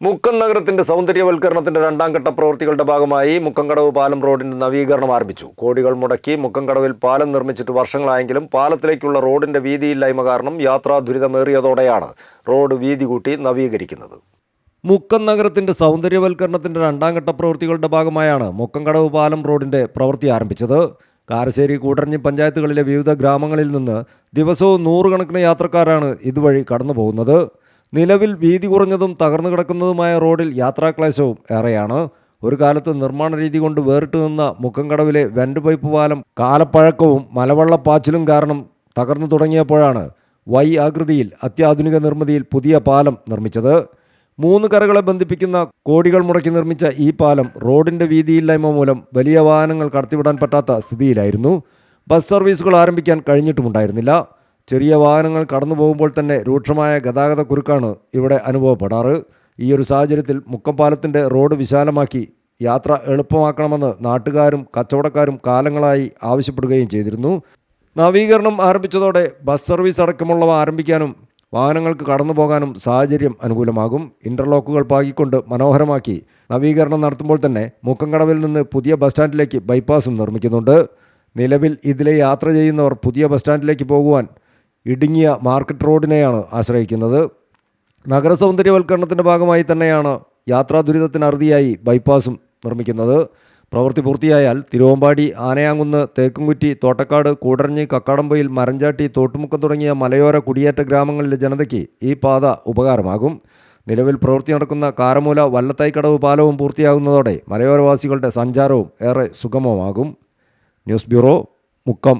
മുക്കം നഗരത്തിന്റെ സൗന്ദര്യവൽക്കരണത്തിന്റെ രണ്ടാം ഘട്ട പ്രവൃത്തികളുടെ ഭാഗമായി മുക്കംകടവ് പാലം റോഡിന്റെ നവീകരണം ആരംഭിച്ചു. കോടികൾ മുടക്കി മുക്കംകടവിൽ പാലം നിർമ്മിച്ചിട്ട് വർഷങ്ങളായെങ്കിലും പാലത്തിലേക്കുള്ള റോഡിന്റെ വീതിയില്ലായ്മ കാരണം യാത്രാ ദുരിതമേറിയതോടെയാണ് റോഡ് വീതി കൂട്ടി നവീകരിക്കുന്നത്. മുക്കം നഗരത്തിന്റെ സൗന്ദര്യവൽക്കരണത്തിന്റെ രണ്ടാം ഘട്ട പ്രവൃത്തികളുടെ ഭാഗമായാണ് മുക്കംകടവ് പാലം റോഡിന്റെ പ്രവൃത്തി ആരംഭിച്ചത്. കാരശ്ശേരി, കൂടരഞ്ഞി പഞ്ചായത്തുകളിലെ വിവിധ ഗ്രാമങ്ങളിൽ നിന്ന് ദിവസവും നൂറുകണക്കിന് യാത്രക്കാരാണ് ഇതുവഴി കടന്നു പോകുന്നത്. നിലവിൽ വീതി കുറഞ്ഞതും തകർന്നു കിടക്കുന്നതുമായ റോഡിൽ യാത്രാക്ലേശവും ഏറെയാണ്. ഒരു കാലത്ത് നിർമ്മാണ രീതി കൊണ്ട് വേറിട്ട് നിന്ന മുക്കംകടവിലെ വെന്റ് പൈപ്പ് പാലം കാലപ്പഴക്കവും മലവെള്ളപ്പാച്ചിലും കാരണം തകർന്നു തുടങ്ങിയപ്പോഴാണ് വൈ ആകൃതിയിൽ അത്യാധുനിക നിർമ്മിതിയിൽ പുതിയ പാലം നിർമ്മിച്ചത്. 3 കരകളെ ബന്ധിപ്പിക്കുന്ന കോടികൾ മുടക്കി നിർമ്മിച്ച ഈ പാലം റോഡിൻ്റെ വീതിയില്ലായ്മ മൂലം വലിയ വാഹനങ്ങൾ കടത്തിവിടാൻ പറ്റാത്ത സ്ഥിതിയിലായിരുന്നു. ബസ് സർവീസുകൾ ആരംഭിക്കാൻ കഴിഞ്ഞിട്ടുമുണ്ടായിരുന്നില്ല. ചെറിയ വാഹനങ്ങൾ കടന്നു പോകുമ്പോൾ തന്നെ രൂക്ഷമായ ഗതാഗത കുരുക്കാണ് ഇവിടെ അനുഭവപ്പെടാറ്. ഈ ഒരു സാഹചര്യത്തിൽ മുക്കം പാലത്തിൻ്റെ റോഡ് വിശാലമാക്കി യാത്ര എളുപ്പമാക്കണമെന്ന് നാട്ടുകാരും കച്ചവടക്കാരും കാലങ്ങളായി ആവശ്യപ്പെടുകയും ചെയ്തിരുന്നു. നവീകരണം ആരംഭിച്ചതോടെ ബസ് സർവീസ് അടക്കമുള്ളവ ആരംഭിക്കാനും വാഹനങ്ങൾക്ക് കടന്നു പോകാനും സാഹചര്യം അനുകൂലമാകും. ഇൻ്റർലോക്കുകൾ പാകിക്കൊണ്ട് മനോഹരമാക്കി നവീകരണം നടത്തുമ്പോൾ തന്നെ മുക്കംകടവിൽ നിന്ന് പുതിയ ബസ് സ്റ്റാൻഡിലേക്ക് ബൈപ്പാസും നിർമ്മിക്കുന്നുണ്ട്. നിലവിൽ ഇതിലെ യാത്ര ചെയ്യുന്നവർ പുതിയ ബസ് സ്റ്റാൻഡിലേക്ക് പോകുവാൻ ഇടുങ്ങിയ മാർക്കറ്റ് റോഡിനെയാണ് ആശ്രയിക്കുന്നത്. നഗര സൗന്ദര്യവൽക്കരണത്തിൻ്റെ ഭാഗമായി തന്നെയാണ് യാത്രാ ദുരിതത്തിന് അറുതിയായി ബൈപ്പാസും നിർമ്മിക്കുന്നത്. പ്രവൃത്തി പൂർത്തിയായാൽ തിരുവമ്പാടി, ആനയാങ്കുന്ന്, തേക്കുംകുറ്റി, തോട്ടക്കാട്, കൂടരഞ്ഞി, കക്കാടംപൊയിൽ, മരഞ്ചാട്ടി, തോട്ടുമുക്കം തുടങ്ങിയ മലയോര കുടിയേറ്റ ഗ്രാമങ്ങളിലെ ജനതയ്ക്ക് ഈ പാത ഉപകാരമാകും. നിലവിൽ പ്രവൃത്തി നടക്കുന്ന കാരമൂല, വല്ലത്തായിക്കടവ് പാലവും പൂർത്തിയാകുന്നതോടെ മലയോരവാസികളുടെ സഞ്ചാരവും ഏറെ സുഗമമാകും. News bureau, Mukkam.